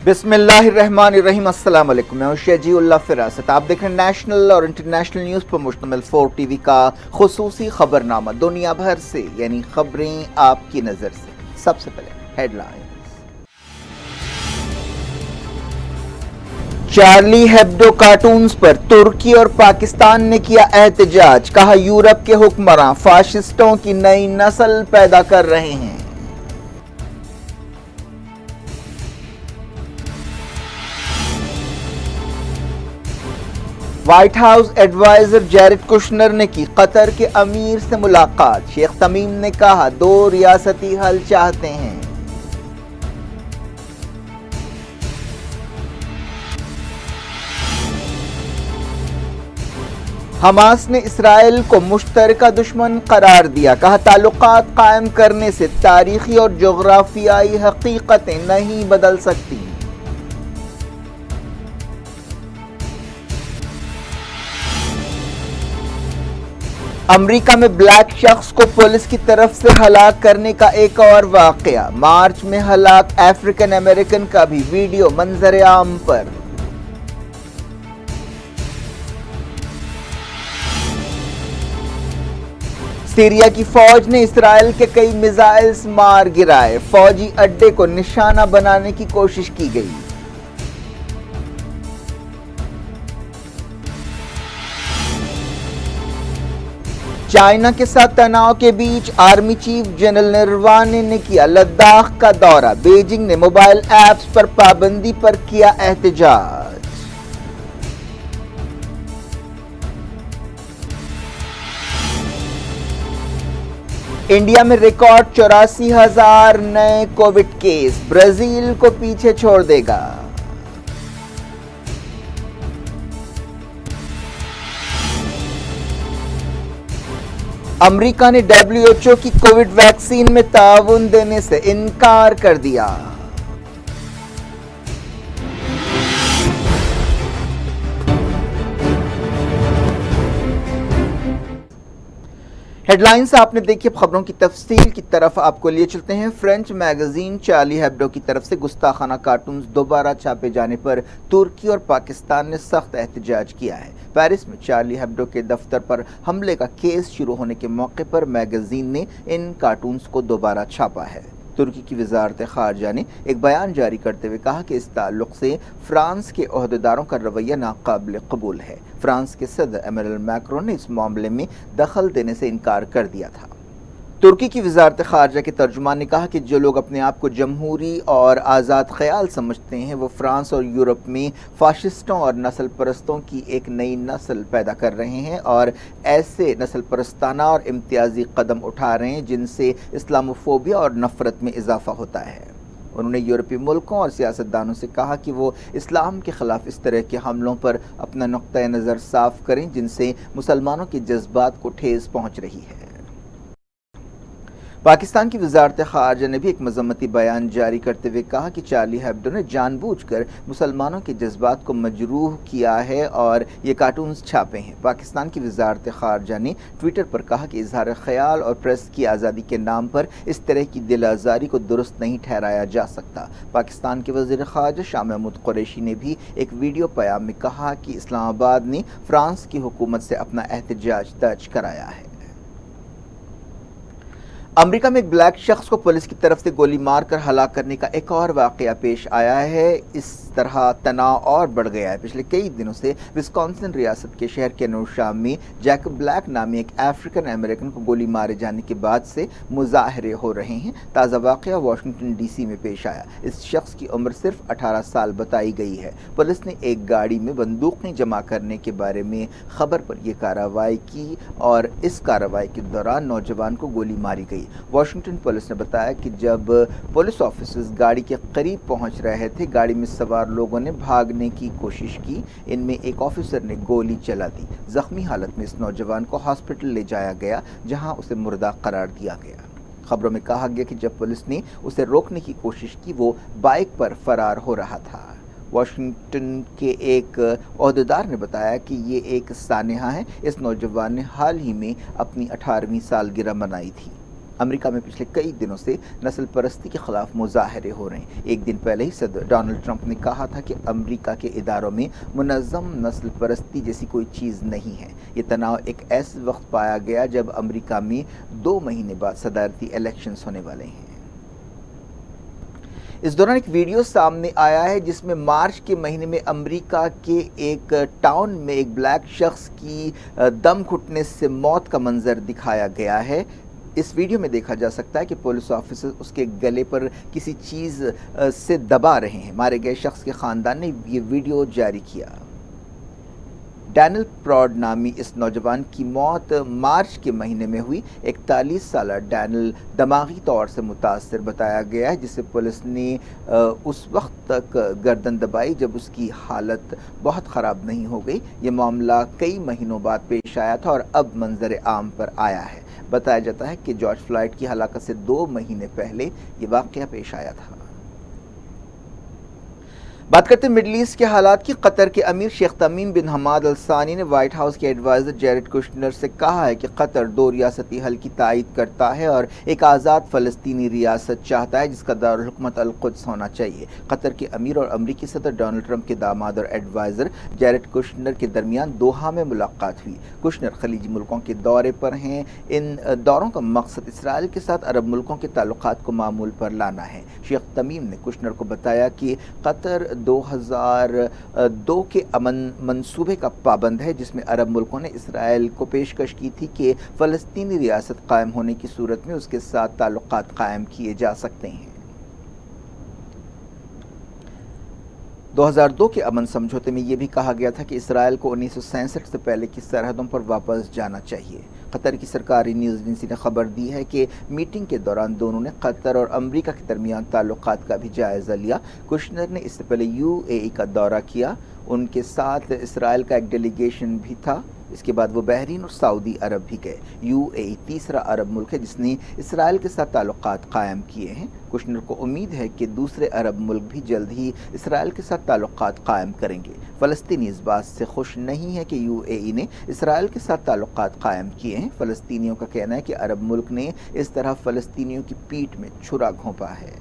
बिस्मिल्लाहिर्रहमानिर्रहीम। अस्सलाम वालेकुम। मैं हूं शेजी उल्लाह फिरासत। आप देख रहे हैं नेशनल और इंटरनेशनल न्यूज़ पर मुश्तमिल 4 टीवी का खुसूसी खबरनामा। दुनिया भर से यानी खबरें आपकी नज़र से। सबसे पहले हेडलाइंस। चार्ली हेब्डो कार्टून्स पर तुर्की और पाकिस्तान ने किया एहतजाज। कहा यूरोप के हुक्मरान फाशिस्टों की नई नस्ल पैदा कर रहे हैं। White House adviser Jared Kushner ने की कतर के अमीर से मुलाकात। शेख तमीम ने कहा 2 रियासती हल चाहते हैं। हमास ने इसराइल को मुश्तरका दुश्मन करार दिया। कहा ताल्लुकात कायम करने से तारीखी और जोग्राफियाई हकीकतें नहीं बदल सकती। अमेरिका में ब्लैक शख्स को पुलिस की तरफ से हलाक करने का एक और वाकया। मार्च में हलाक अफ्रीकन अमेरिकन का भी वीडियो मंजर आम पर। सीरिया की फौज ने इसराइल के कई मिसाइल्स मार गिराए। फौजी अड्डे को निशाना बनाने की कोशिश की गई। चाइना के साथ तनाव के बीच आर्मी चीफ जनरल नरवाने ने किया लद्दाख का दौरा। बीजिंग ने मोबाइल ऐप्स पर पाबंदी पर किया एहतजाज। इंडिया में रिकॉर्ड 84,000 नए कोविड केस। ब्राजील को पीछे छोड़ देगा। अमेरिका ने WHO की कोविड वैक्सीन में ताउन देने से इनकार कर दिया। हेडलाइंस आपने देखी। अब खबरों की तफसील की तरफ आपको लिए चलते हैं। फ्रेंच मैगजीन चार्ली हेब्डो की तरफ से गुस्ताखाना कार्टून्स दोबारा छापे जाने पर तुर्की और पाकिस्तान ने सख्त एहतजाज किया है। पेरिस में चार्ली हेब्डो के दफ्तर पर हमले का केस शुरू होने के मौके पर मैगजीन ने इन कार्टून्स को दोबारा छापा है। तुर्की की वजारत खारजा ने एक बयान जारी करते हुए कहा कि इस ताल्लुक से फ्रांस के ओहदेदारों का रवैया नाकाबिल कबूल है। फ्रांस के सदर इमैनुअल मैक्रोन ने इस मामले में दखल देने से इनकार कर दिया था। तुर्की की वजारत खारजा के तर्जुमान ने कहा कि जो लोग अपने आप को जमहूरी और आज़ाद ख्याल समझते हैं वो फ्रांस और यूरोप में फाशिस्टों और नस्ल परस्तों की एक नई नस्ल पैदा कर रहे हैं और ऐसे नस्ल परस्ताना और इम्तियाजी कदम उठा रहे हैं जिनसे इस्लामोफोबिया और नफ़रत में इजाफा होता है। उन्होंने यूरोपीय मुल्कों और सियासतदानों से कहा कि वो इस्लाम के ख़िलाफ़ इस तरह के हमलों पर अपना नुक्ता नज़र साफ करें जिनसे मुसलमानों के जज्बात को ठेस पहुँच रही है। पाकिस्तान की वजारत खारजा ने भी एक मजम्मती बयान जारी करते हुए कहा कि चार्ली हेब्डो ने जानबूझकर मुसलमानों के जज्बात को मजरूह किया है और ये कार्टून्स छापे हैं। पाकिस्तान की वजारत खारजा ने ट्विटर पर कहा कि इजहार ख्याल और प्रेस की आज़ादी के नाम पर इस तरह की दिल आज़ारी को दुरुस्त नहीं ठहराया जा सकता। पाकिस्तान के वज़ीर ख़ारजा शाह महमूद कुरैशी ने भी एक वीडियो बयान में कहा कि इस्लामाबाद ने फ्रांस की हुकूमत से अपना एहतजाज दर्ज कराया है। अमेरिका में एक ब्लैक शख्स को पुलिस की तरफ से गोली मारकर हलाक करने का एक और वाकया पेश आया है। इस तरह तनाव और बढ़ गया है। पिछले कई दिनों से विस्कॉन्सिन रियासत के शहर केनोशा में जैकब ब्लैक नामी एक अफ्रीकन अमेरिकन को गोली मारे जाने के बाद से मुजाहरे हो रहे हैं। ताज़ा वाकया वाशिंगटन DC में पेश आया। इस शख्स की उम्र सिर्फ 18 साल बताई गई है। पुलिस ने एक गाड़ी में बंदूकें जमा करने के बारे में खबर पर यह कार्रवाई की और इस कार्रवाई के दौरान नौजवान को गोली मारी गई। वाशिंगटन पुलिस ने बताया कि जब पुलिस ऑफिसर्स गाड़ी के करीब पहुंच रहे थे, गाड़ी में सवार लोगों ने भागने की कोशिश की। इनमें एक ऑफिसर ने गोली चला दी। जख्मी हालत में इस नौजवान को हॉस्पिटल ले जाया गया जहां उसे मुर्दा करार दिया गया। खबरों में कहा गया कि जब पुलिस ने उसे रोकने की कोशिश की वो बाइक पर फरार हो रहा था। वाशिंगटन के एक ओहदेदार ने बताया कि ये एक सानेहा है। इस नौजवान ने हाल ही में अपनी 18वीं सालगिरह मनाई थी। امریکہ میں پچھلے کئی دنوں سے نسل پرستی کے خلاف مظاہرے ہو رہے ہیں۔ ایک دن پہلے ہی صدر ڈونلڈ ٹرمپ نے کہا تھا کہ امریکہ کے اداروں میں منظم نسل پرستی جیسی کوئی چیز نہیں ہے۔ یہ تناؤ ایک ایسے وقت پایا گیا جب امریکہ میں 2 مہینے بعد صدارتی الیکشنز ہونے والے ہیں۔ اس دوران ایک ویڈیو سامنے آیا ہے جس میں مارچ کے مہینے میں امریکہ کے ایک ٹاؤن میں ایک بلیک شخص کی دم گھٹنے سے موت کا منظر دکھایا گیا ہے۔ اس ویڈیو میں دیکھا جا سکتا ہے کہ پولیس آفیسر اس کے گلے پر کسی چیز سے دبا رہے ہیں۔ مارے گئے شخص کے خاندان نے یہ ویڈیو جاری کیا۔ ڈینل پراڈ نامی اس نوجوان کی موت مارچ کے مہینے میں ہوئی۔ 41 سالہ ڈینل دماغی طور سے متاثر بتایا گیا ہے، جسے پولیس نے اس وقت تک گردن دبائی جب اس کی حالت بہت خراب نہیں ہو گئی۔ یہ معاملہ کئی مہینوں بعد پیش آیا تھا اور اب منظر عام پر آیا ہے۔ بتایا جاتا ہے کہ جارج فلائیڈ کی ہلاکت سے 2 مہینے پہلے یہ واقعہ پیش آیا تھا۔ بات کرتے ہیں مڈل ایسٹ کے حالات کی۔ قطر کے امیر شیخ تمیم بن حماد الثانی نے وائٹ ہاؤس کے ایڈوائزر جیرڈ کشنر سے کہا ہے کہ قطر 2 ریاستی حل کی تائید کرتا ہے اور ایک آزاد فلسطینی ریاست چاہتا ہے جس کا دارالحکومت القدس ہونا چاہیے۔ قطر کے امیر اور امریکی صدر ڈونلڈ ٹرمپ کے داماد اور ایڈوائزر جیرڈ کشنر کے درمیان دوحہ میں ملاقات ہوئی۔ کشنر خلیجی ملکوں کے دورے پر ہیں۔ ان دوروں کا مقصد اسرائیل کے ساتھ عرب ملکوں کے تعلقات کو معمول پر لانا ہے۔ شیخ تمیم نے کشنر کو بتایا کہ قطر 2002 کے امن منصوبے کا پابند ہے، جس میں عرب ملکوں نے اسرائیل کو پیشکش کی تھی کہ فلسطینی ریاست قائم ہونے کی صورت میں اس کے ساتھ تعلقات قائم کیے جا سکتے ہیں۔ 2002 کے امن سمجھوتے میں یہ بھی کہا گیا تھا کہ اسرائیل کو 1967 سے پہلے کی سرحدوں پر واپس جانا چاہیے۔ قطر کی سرکاری نیوز ایجنسی نے خبر دی ہے کہ میٹنگ کے دوران دونوں نے قطر اور امریکہ کے درمیان تعلقات کا بھی جائزہ لیا۔ کشنر نے اس سے پہلے UAE کا دورہ کیا۔ ان کے ساتھ اسرائیل کا ایک ڈیلیگیشن بھی تھا۔ اس کے بعد وہ بحرین اور سعودی عرب بھی گئے۔ UAE تیسرا عرب ملک ہے جس نے اسرائیل کے ساتھ تعلقات قائم کیے ہیں۔ کشنر کو امید ہے کہ دوسرے عرب ملک بھی جلد ہی اسرائیل کے ساتھ تعلقات قائم کریں گے۔ فلسطینی اس بات سے خوش نہیں ہے کہ UAE نے اسرائیل کے ساتھ تعلقات قائم کیے ہیں۔ فلسطینیوں کا کہنا ہے کہ عرب ملک نے اس طرح فلسطینیوں کی پیٹھ میں چھرا گھونپا ہے۔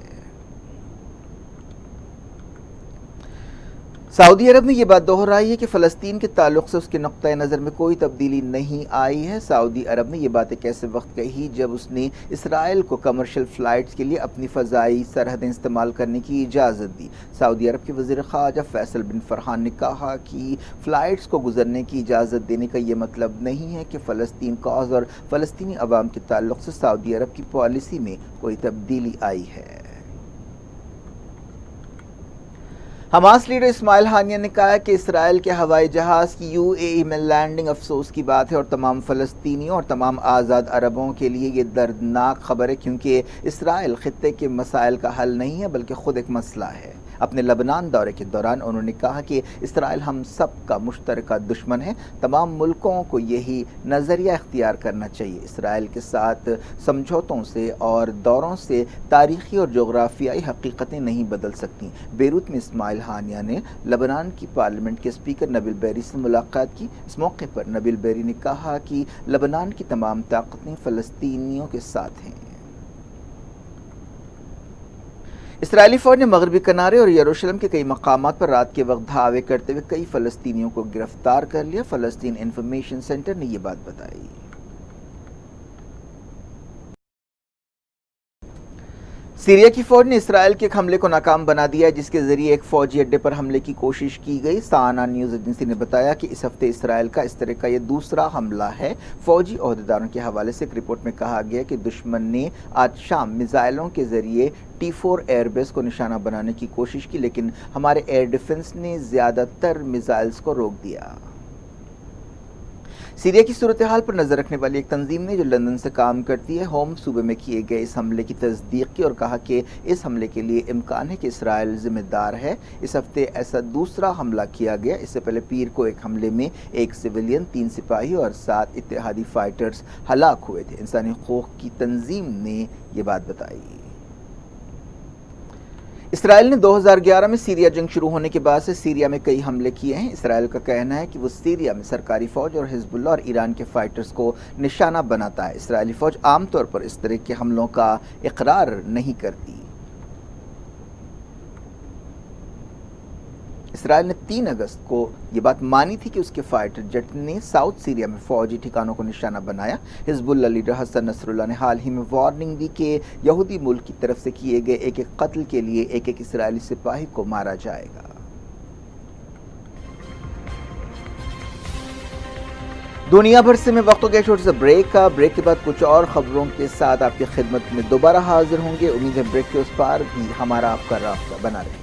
سعودی عرب نے یہ بات دہرائی ہے کہ فلسطین کے تعلق سے اس کے نقطہ نظر میں کوئی تبدیلی نہیں آئی ہے۔ سعودی عرب نے یہ بات ایک ایسے وقت کہی جب اس نے اسرائیل کو کمرشل فلائٹس کے لیے اپنی فضائی سرحدیں استعمال کرنے کی اجازت دی۔ سعودی عرب کے وزیر خارجہ فیصل بن فرحان نے کہا کہ فلائٹس کو گزرنے کی اجازت دینے کا یہ مطلب نہیں ہے کہ فلسطین کاز اور فلسطینی عوام کے تعلق سے سعودی عرب کی پالیسی میں کوئی تبدیلی آئی ہے۔ حماس لیڈر اسماعیل ہانیہ نے کہا کہ اسرائیل کے ہوائی جہاز کی UAE میں لینڈنگ افسوس کی بات ہے اور تمام فلسطینیوں اور تمام آزاد عربوں کے لیے یہ دردناک خبر ہے، کیونکہ اسرائیل خطے کے مسائل کا حل نہیں ہے بلکہ خود ایک مسئلہ ہے۔ اپنے لبنان دورے کے دوران انہوں نے کہا کہ اسرائیل ہم سب کا مشترکہ دشمن ہے۔ تمام ملکوں کو یہی نظریہ اختیار کرنا چاہیے۔ اسرائیل کے ساتھ سمجھوتوں سے اور دوروں سے تاریخی اور جغرافیائی حقیقتیں نہیں بدل سکتی۔ بیروت میں اسماعیل ہانیہ نے لبنان کی پارلیمنٹ کے اسپیکر نبیل بیری سے ملاقات کی۔ اس موقع پر نبیل بیری نے کہا کہ لبنان کی تمام طاقتیں فلسطینیوں کے ساتھ ہیں۔ اسرائیلی فوج نے مغربی کنارے اور یروشلم کے کئی مقامات پر رات کے وقت دھاوے کرتے ہوئے کئی فلسطینیوں کو گرفتار کر لیا۔ فلسطین انفارمیشن سینٹر نے یہ بات بتائی۔ سیریا کی فوج نے اسرائیل کے ایک حملے کو ناکام بنا دیا ہے جس کے ذریعے ایک فوجی اڈے پر حملے کی کوشش کی گئی۔ سانا نیوز ایجنسی نے بتایا کہ اس ہفتے اسرائیل کا اس طرح کا یہ دوسرا حملہ ہے۔ فوجی عہدیداروں کے حوالے سے ایک رپورٹ میں کہا گیا کہ دشمن نے آج شام میزائلوں کے ذریعے T4 ایئر بیس کو نشانہ بنانے کی کوشش کی، لیکن ہمارے ایئر ڈیفنس نے زیادہ تر میزائلز کو روک دیا۔ سیریا کی صورتحال پر نظر رکھنے والی ایک تنظیم نے جو لندن سے کام کرتی ہے ہوم صوبے میں کیے گئے اس حملے کی تصدیق کی اور کہا کہ اس حملے کے لیے امکان ہے کہ اسرائیل ذمہ دار ہے۔ اس ہفتے ایسا دوسرا حملہ کیا گیا۔ اس سے پہلے پیر کو ایک حملے میں ایک سویلین، 3 سپاہی اور 7 اتحادی فائٹرز ہلاک ہوئے تھے۔ انسانی حقوق کی تنظیم نے یہ بات بتائی۔ اسرائیل نے 2011 میں سیریا جنگ شروع ہونے کے بعد سے سیریا میں کئی حملے کیے ہیں۔ اسرائیل کا کہنا ہے کہ وہ سیریا میں سرکاری فوج اور حزب اللہ اور ایران کے فائٹرز کو نشانہ بناتا ہے۔ اسرائیلی فوج عام طور پر اس طرح کے حملوں کا اقرار نہیں کرتی۔ اسرائیل نے 3 اگست کو یہ بات مانی تھی کہ اس کے فائٹر جیٹ نے ساؤتھ سیریا میں فوجی ٹھکانوں کو نشانہ بنایا۔ حزب اللہ لیڈر حسن نصر اللہ نے حال ہی میں وارننگ دی کہ یہودی ملک کی طرف سے کیے گئے ایک ایک قتل کے لیے ایک ایک اسرائیلی سپاہی کو مارا جائے گا۔ دنیا بھر سے میں وقت ہو گیا چھوٹے سے بریک کا۔ بریک کے بعد کچھ اور خبروں کے ساتھ آپ کی خدمت میں دوبارہ حاضر ہوں گے۔ امید ہے بریک کے اس پار بھی ہمارا آپ کا رابطہ بنا رہے گا۔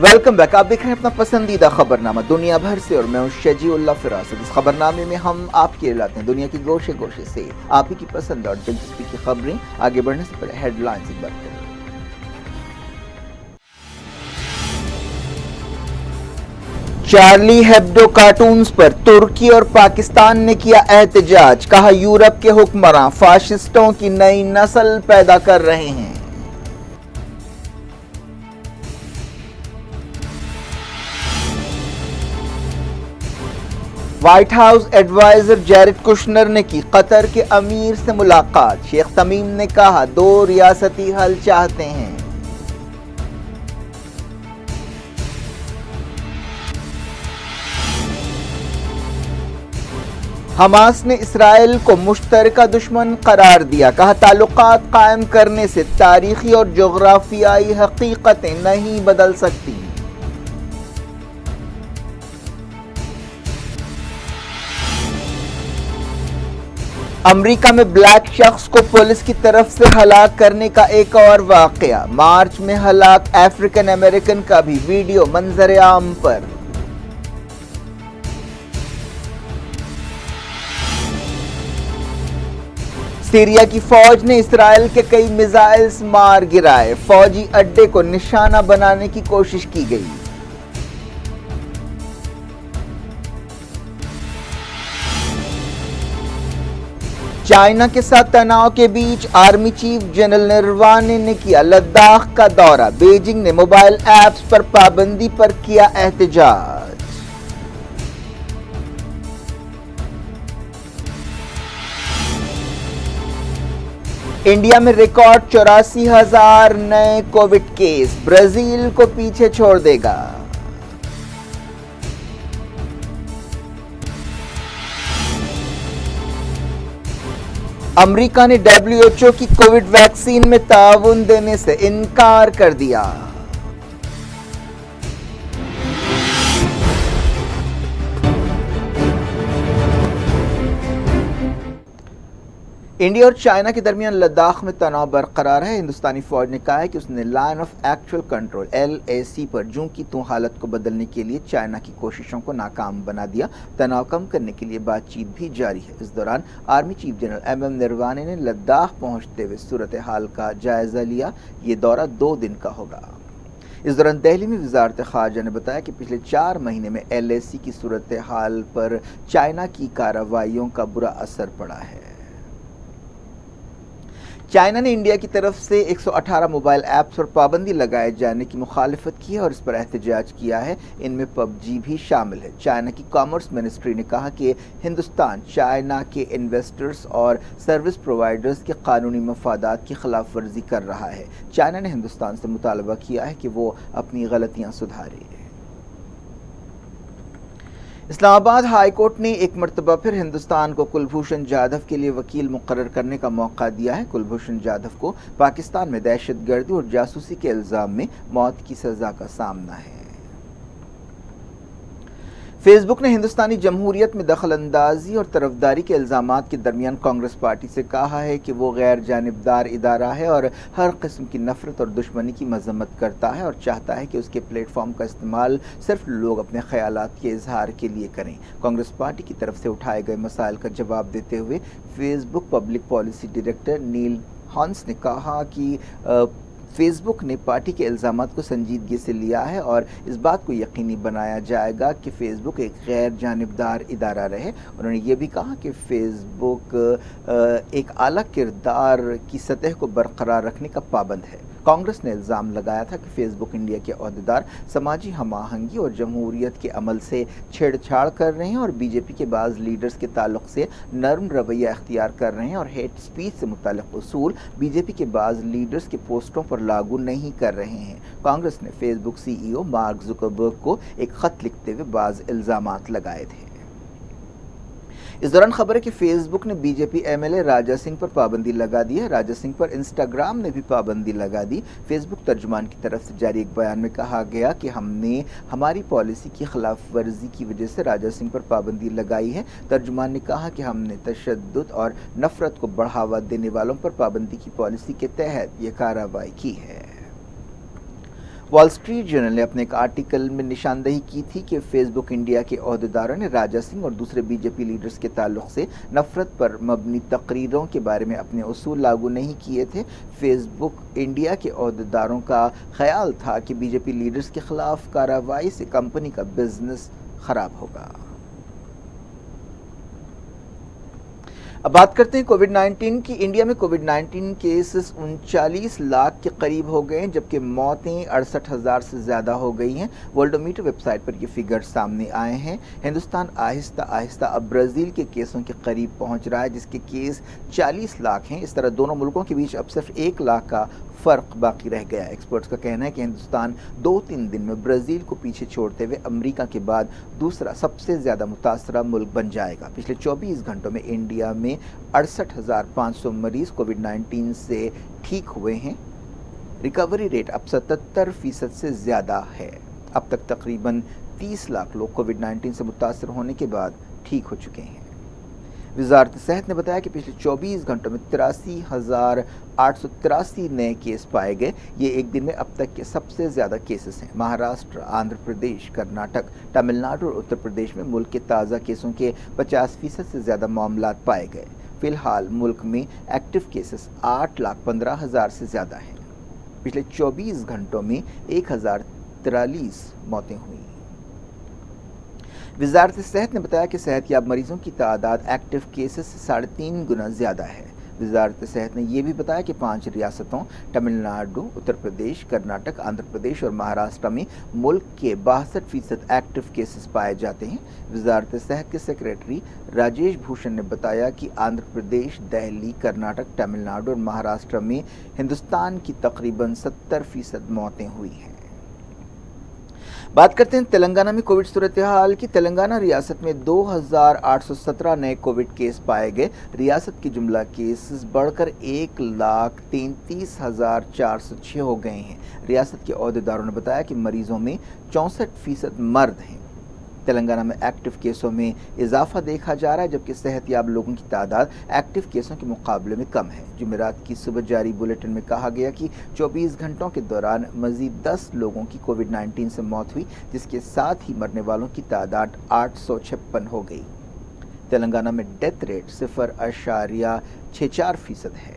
Welcome back. آپ دیکھ رہے ہیں اپنا پسندیدہ خبرنامہ دنیا بھر سے اور میں ہوں شجیع اللہ فراست۔ اس خبرنامے میں ہم آپ کے لاتے ہیں دنیا کی گوشے گوشے سے آپ ہی کی پسند اور دلچسپی کی خبریں۔ آگے بڑھنے سے پہلے ہیڈ لائنز ایک بار کریں۔ چارلی ہیبڈو کارٹونز پر ترکی اور پاکستان نے کیا احتجاج، کہا یورپ کے حکمراں فاشسٹوں کی نئی نسل پیدا کر رہے ہیں۔ White House adviser Jared Kushner نے کی قطر کے امیر سے ملاقات۔ شیخ تمیم نے کہا 2 ریاستی حل چاہتے ہیں۔ حماس نے اسرائیل کو مشترکہ دشمن قرار دیا، کہا تعلقات قائم کرنے سے تاریخی اور جغرافیائی حقیقتیں نہیں بدل سکتی۔ امریکہ میں بلیک شخص کو پولیس کی طرف سے ہلاک کرنے کا ایک اور واقعہ۔ مارچ میں ہلاک افریقن امریکن کا بھی ویڈیو منظر عام پر۔ سیریا کی فوج نے اسرائیل کے کئی میزائلز مار گرائے، فوجی اڈے کو نشانہ بنانے کی کوشش کی گئی۔ چائنا کے ساتھ تناؤ کے بیچ آرمی چیف جنرل نروانے نے کیا لداخ کا دورہ، بیجنگ نے موبائل ایپس پر پابندی پر کیا احتجاج۔ انڈیا میں ریکارڈ 84,000 نئے کووڈ کیس، برازیل کو پیچھے چھوڑ دے گا۔ امریکہ نے WHO کی کووڈ ویکسین میں تعاون دینے سے انکار کر دیا۔ انڈیا اور چائنا کے درمیان لداخ میں تناؤ برقرار ہے۔ ہندوستانی فوج نے کہا ہے کہ اس نے line of actual control LAC پر جوں کی توں حالت کو بدلنے کے لیے چائنا کی کوششوں کو ناکام بنا دیا۔ تناؤ کم کرنے کے لیے بات چیت بھی جاری ہے۔ اس دوران army chief general MM Naravane نے لداخ پہنچتے ہوئے صورتحال کا جائزہ لیا۔ یہ دورہ 2 دن کا ہوگا۔ اس دوران دہلی میں وزارت خارجہ نے بتایا کہ پچھلے 4 مہینے میں LAC کی صورتحال پر چائنا کی کارروائیوں کا برا اثر پڑا ہے۔ چائنا نے انڈیا کی طرف سے 118 موبائل ایپس پر پابندی لگائے جانے کی مخالفت کی ہے اور اس پر احتجاج کیا ہے۔ ان میں PUBG بھی شامل ہے۔ چائنا کی کامرس منسٹری نے کہا کہ ہندوستان چائنا کے انویسٹرز اور سروس پرووائڈرز کے قانونی مفادات کی خلاف ورزی کر رہا ہے۔ چائنا نے ہندوستان سے مطالبہ کیا ہے کہ وہ اپنی غلطیاں سدھارے۔ اسلام آباد ہائی کورٹ نے ایک مرتبہ پھر ہندوستان کو کلبھوشن جادھو کے لیے وکیل مقرر کرنے کا موقع دیا ہے۔ کلبھوشن جادھو کو پاکستان میں دہشت گردی اور جاسوسی کے الزام میں موت کی سزا کا سامنا ہے۔ फेस बुक ने हिंदुस्तानी जमहूरियत में दखल अंदाजी और तरफदारी के इल्ज़ामात के दरमियान कांग्रेस पार्टी से कहा है कि वो गैर जानिबदार इदारा है और हर किस्म की नफरत और दुश्मनी की मजम्मत करता है और चाहता है कि उसके प्लेटफॉर्म का इस्तेमाल सिर्फ लोग अपने ख्यालात के इजहार के लिए करें। कांग्रेस पार्टी की तरफ से उठाए गए मसाइल का जवाब देते हुए फेसबुक पब्लिक पॉलिसी डायरेक्टर नील हॉन्स ने कहा कि फेसबुक ने पार्टी के इल्ज़ामात को संजीदगी से लिया है और इस बात को यकीनी बनाया जाएगा कि फेसबुक एक गैर जानिबदार इदारा रहे। उन्होंने ये भी कहा कि फेसबुक एक आला किरदार की सतह को बरकरार रखने का पाबंद है। कांग्रेस ने इल्ज़ाम लगाया था कि फेसबुक इंडिया के अहदेदार समाजी हमाहंगी और जमहूरियत के अमल से छेड़छाड़ कर रहे हैं और बीजेपी के बाज़ लीडर्स के ताल्लुक से नरम रवैया अख्तियार कर रहे हैं और हेट स्पीच से मुताल्लिक़ उसूल बीजेपी के बाज़ लीडर्स के पोस्टों पर लागू नहीं कर रहे हैं। कांग्रेस ने फेसबुक CEO मार्क जुकरबर्ग को एक ख़त लिखते हुए बाज़ इल्ज़ामात लगाए थे। इस दौरान खबर है कि फेसबुक ने बीजेपी MLA राजा सिंह पर पाबंदी लगा दी है। राजा सिंह पर इंस्टाग्राम ने भी पाबंदी लगा दी। फेसबुक तर्जुमान की तरफ से जारी एक बयान में कहा गया कि हमने हमारी पॉलिसी की खिलाफ वर्जी की वजह से राजा सिंह पर पाबंदी लगाई है। तर्जुमान ने कहा कि हमने तशद्दुद और नफरत को बढ़ावा देने वालों पर पाबंदी की पॉलिसी के तहत ये कार्रवाई की है। वॉल स्ट्रीट जर्नल ने अपने एक आर्टिकल में निशानदेही की थी कि फेसबुक इंडिया के अहदेदारों ने राजा सिंह और दूसरे बीजेपी लीडर्स के ताल्लुक से नफरत पर मबनी तकरीरों के बारे में अपने उसूल लागू नहीं किए थे। फेसबुक इंडिया के अहदेदारों का ख्याल था कि बीजेपी लीडर्स के खिलाफ कार्रवाई से कंपनी का बिजनेस खराब होगा। अब बात करते हैं कोविड-19 की। इंडिया में कोविड-19 केसेस 39 लाख के करीब हो गए हैं, जबकि मौतें 68,000 से ज़्यादा हो गई हैं। वर्ल्डोमीटर वेबसाइट पर ये फिगर सामने आए हैं। हिंदुस्तान आहिस्ता आहिस्ता अब ब्राज़ील के केसों के करीब पहुंच रहा है, जिसके केस 40 लाख हैं। इस तरह दोनों मुल्कों के बीच अब सिर्फ 1 लाख का फ़र्क बाकी रह गया। एक्सपर्ट्स का कहना है कि हिंदुस्तान 2-3 दिन में ब्राज़ील को पीछे छोड़ते हुए अमेरिका के बाद दूसरा सबसे ज़्यादा मुतासरा मुल्क बन जाएगा। पिछले 24 घंटों में इंडिया में 68,500 मरीज़ कोविड-19 से ठीक हुए हैं। रिकवरी रेट अब 77% से ज़्यादा है। अब तक तकरीबन 30 लाख लोग कोविड-19 से मुतासर होने के बाद ठीक हो चुके हैं। वज़ारत सेहत ने बताया कि पिछले 24 घंटों में 83,883 नए केस पाए गए। ये एक दिन में अब तक के सबसे ज़्यादा केसेस हैं। महाराष्ट्र, आंध्र प्रदेश, कर्नाटक, तमिलनाडु और उत्तर प्रदेश में मुल्क के ताज़ा केसों के 50% से ज़्यादा मामलात पाए गए। फ़िलहाल मुल्क में एक्टिव केसेस 8,15,000 से ज़्यादा हैं। पिछले 24 घंटों में 1,043 मौतें हुई। वज़ारत सेहत ने बताया कि सेहतयाब मरीजों की तादाद एक्टिव केसेस से 3.5 गुना ज़्यादा है। वज़ारत सेहत ने यह भी बताया कि 5 रियासतों तमिलनाडु, उत्तर प्रदेश, कर्नाटक, आंध्र प्रदेश और महाराष्ट्र में मुल्क के 62% एक्टिव केसेस पाए जाते हैं। वज़ारत सेहत के सेक्रेटरी राजेश भूषण ने बताया कि आंध्र प्रदेश, दिल्ली, कर्नाटक, तमिलनाडु और महाराष्ट्र में हिंदुस्तान की तकरीबन 70% मौतें हुई हैं। बात करते हैं तेलंगाना में कोविड सूरत हाल की। तेलंगाना रियासत में 2,817 नए कोविड केस पाए गए। रियासत के जुमला केसेस बढ़कर 1,33,406 हो गए हैं। रियासत के अहदेदारों ने बताया कि मरीजों में 64% मर्द हैं। तेलंगाना में एक्टिव केसों में इजाफा देखा जा रहा है, जबकि सेहतयाब लोगों की तादाद एक्टिव केसों के मुकाबले में कम है। जुमेरात की सुबह जारी बुलेटिन में कहा गया कि 24 घंटों के दौरान मजीद 10 लोगों की कोविड-19 से मौत हुई, जिसके साथ ही मरने वालों की तादाद 856 हो गई। तेलंगाना में डेथ रेट 0.64% है।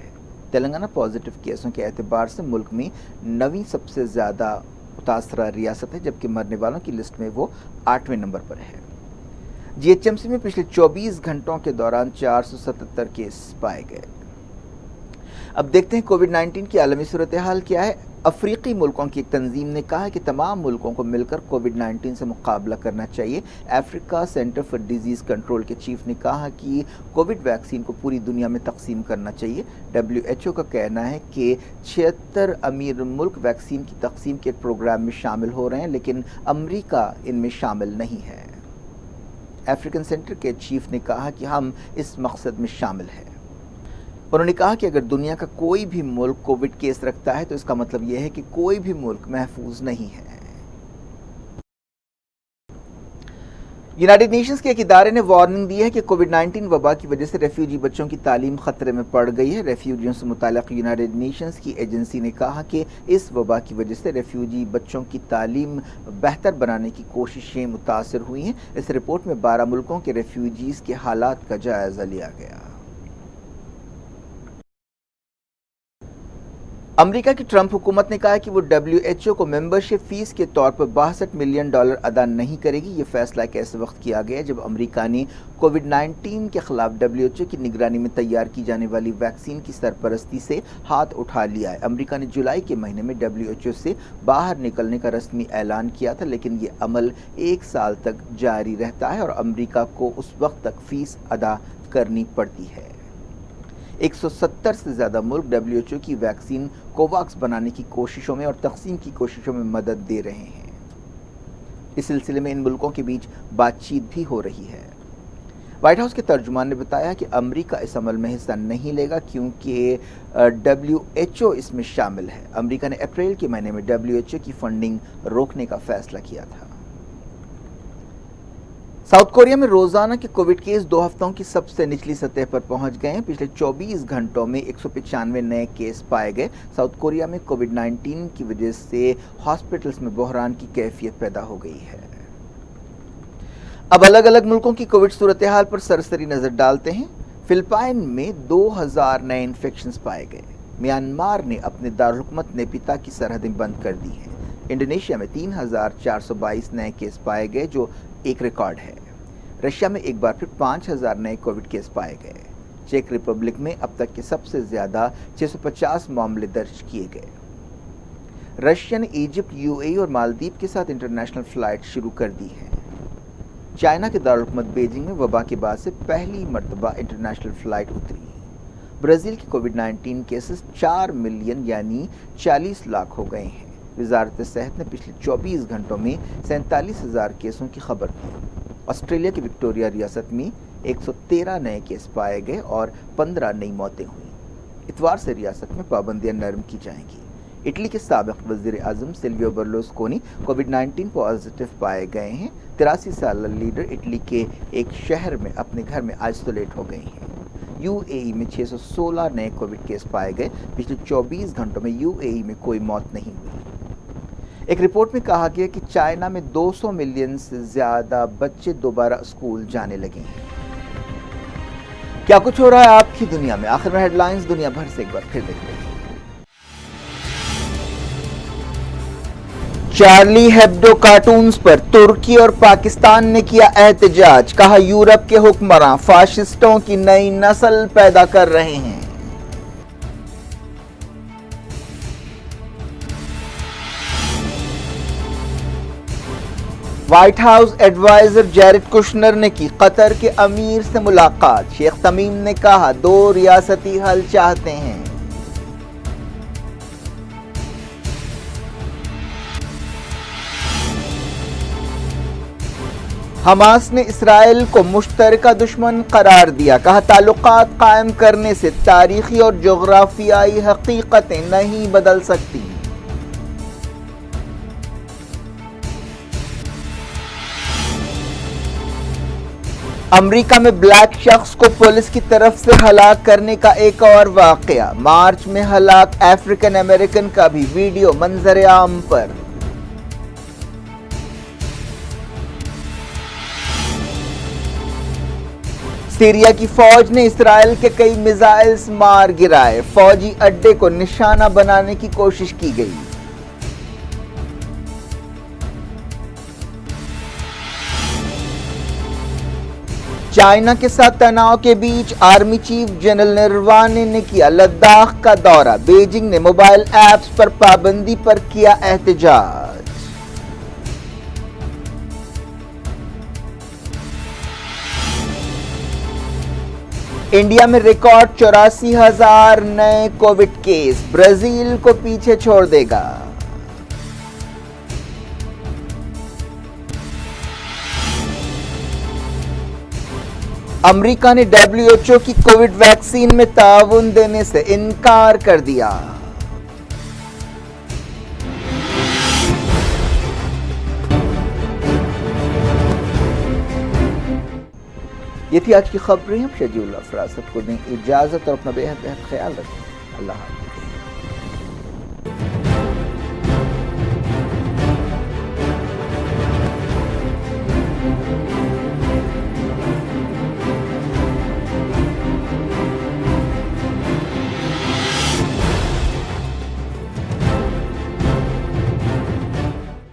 तेलंगाना पॉजिटिव केसों के एतबार से मुल्क में 9वीं सबसे ज़्यादा मुतासरा रियासत है, जबकि मरने वालों की लिस्ट में वो 8वें नंबर पर है। GHMC में पिछले 24 घंटों के दौरान 477 केस पाए गए। अब देखते हैं कोविड-19 की आलमी सूरत हाल क्या है। अफ्रीकी मुल्कों की एक तंजीम ने कहा है कि तमाम मुल्कों को मिलकर कोविड-19 से मुकाबला करना चाहिए। Africa centre for disease control के चीफ ने कहा कि कोविड वैक्सीन को पूरी दुनिया में तकसीम करना चाहिए। WHO का कहना है कि 76 अमीर मुल्क वैक्सीन की तकसीम के प्रोग्राम में शामिल हो रहे हैं, लेकिन अमरीका इनमें शामिल नहीं है। अफ्रीकन सेंटर के चीफ ने कहा कि हम इस मकसद में शामिल हैं। उन्होंने कहा कि अगर दुनिया का कोई भी मुल्क कोविड केस रखता है तो इसका मतलब यह है कि कोई भी मुल्क महफूज नहीं है। यूनाइटेड नेशंस के एक इदारे ने वार्निंग दी है कि कोविड-19 वबा की वजह से रेफ्यूजी बच्चों की तालीम खतरे में पड़ गई है। रेफ्यूजियों से मुताल्लिक़ यूनाइटेड नेशंस की एजेंसी ने कहा कि इस वबा की वजह से रेफ्यूजी बच्चों की तालीम बेहतर बनाने की कोशिशें मुतासर हुई हैं। इस रिपोर्ट में 12 मुल्कों के रेफ्यूजीज़ के हालात का जायज़ा लिया गया। अमेरिका की ट्रंप हुकूमत ने कहा है कि वो WHO को मेंबरशिप फीस के तौर पर $62 मिलियन अदा नहीं करेगी। ये फैसला एक ऐसे वक्त किया गया जब अमेरिका ने कोविड-19 के खिलाफ WHO की निगरानी में तैयार की जाने वाली वैक्सीन की सरपरस्ती से हाथ उठा लिया है। अमेरिका ने जुलाई के महीने में WHO से बाहर निकलने का रस्मी ऐलान किया था, लेकिन ये अमल 1 साल तक जारी रहता है और अमेरिका को उस वक्त तक फीस अदा करनी पड़ती है। 170 से ज़्यादा मुल्क WHO की वैक्सीन कोवैक्स बनाने की कोशिशों में और तकसीम की कोशिशों में मदद दे रहे हैं। इस सिलसिले में इन मुल्कों के बीच बातचीत भी हो रही है। व्हाइट हाउस के तर्जुमान ने बताया कि अमेरिका इस अमल में हिस्सा नहीं लेगा क्योंकि WHO इसमें शामिल है। अमेरिका ने अप्रैल के महीने में WHO की फंडिंग रोकने का फैसला किया था। साउथ कोरिया में रोजाना के कोविड केस 2 हफ्तों की सबसे निचली सतह पर पहुंच गए हैं। पिछले 24 घंटों में 195 नए केस पाए गए। साउथ कोरिया में कोविड-19 की वजह से हॉस्पिटल्स में बहरान की कैफियत पैदा हो गई है। अब अलग अलग मुल्कों की कोविड सूरत हाल पर सरसरी नजर डालते हैं। फिलिपाइन में 2000 नए इन्फेक्शंस पाए गए। म्यांमार ने अपने दारुलहुकूमत नेपिता की सरहदें बंद कर दी हैं। इंडोनेशिया में 3422 नए केस पाए गए, जो एक रिकॉर्ड है। रशिया में एक बार फिर 5000 नए कोविड केस पाए गए। चेक रिपब्लिक में अब तक के सबसे ज्यादा 650 मामले दर्ज किए गए। रशिया ने इजिप्ट, UAE और मालदीव के साथ इंटरनेशनल फ्लाइट शुरू कर दी है। चाइना के दारुलहुकूमत बीजिंग में वबा के बाद से पहली मर्तबा इंटरनेशनल फ्लाइट उतरी। ब्राजील के कोविड-19 केसेस 4 मिलियन यानी 40 लाख हो गए हैं। वजारत सेहत ने पिछले 24 घंटों में 47,000 केसों की खबर दी। ऑस्ट्रेलिया की विक्टोरिया रियासत में 113 नए केस पाए गए और 15 नई मौतें हुई। इतवार से रियासत में पाबंदियां नरम की जाएंगी। इटली के साबिक वजीर आजम सिल्वियो बर्लुस्कोनी कोविड-19 पॉजिटिव पाए गए हैं। 83 साल लीडर इटली के एक शहर में अपने घर में आइसोलेट हो गए हैं। UAE में 616 नए कोविड केस पाए गए। पिछले 24 घंटों में UAE में कोई मौत नहीं हुई। एक रिपोर्ट में कहा गया कि चाइना में 200 मिलियन से ज्यादा बच्चे दोबारा स्कूल जाने लगे हैं। क्या कुछ हो रहा है आपकी दुनिया में? आखिर में हेडलाइंस दुनिया भर से एक बार फिर देखते हैं। चार्ली हेब्डो कार्टून्स पर तुर्की और पाकिस्तान ने किया एहतजाज। कहा यूरोप के हुक्मरान फाशिस्टों की नई नस्ल पैदा कर रहे हैं। White House adviser Jared Kushner ने की कतर के अमीर से मुलाकात। शेख तमीम ने कहा 2 रियासती हल चाहते हैं। हमास ने इसराइल को मुश्तरका दुश्मन करार दिया। कहा ताल्लुकात कायम करने से तारीखी और जोग्राफियाई हकीकतें नहीं बदल सकती। अमेरिका में ब्लैक शख्स को पुलिस की तरफ से हलाक करने का एक और वाकया। मार्च में हलाक अफ्रीकन अमेरिकन का भी वीडियो मंजर आम पर। सीरिया की फौज ने इसराइल के कई मिसाइल्स मार गिराए। फौजी अड्डे को निशाना बनाने की कोशिश की गई। चाइना के साथ तनाव के बीच आर्मी चीफ जनरल नरवाने ने किया लद्दाख का दौरा। बीजिंग ने मोबाइल ऐप्स पर पाबंदी पर किया एहतजाज। इंडिया में रिकॉर्ड 84,000 नए कोविड केस। ब्राजील को पीछे छोड़ देगा। अमेरिका ने WHO की कोविड वैक्सीन में ताउन देने से इनकार कर दिया। یہ تھی آج کی خبریں. ہم شجیع اللہ فراست کو دیں اجازت اور اپنا بے حد خیال رکھیں. اللہ حافظ.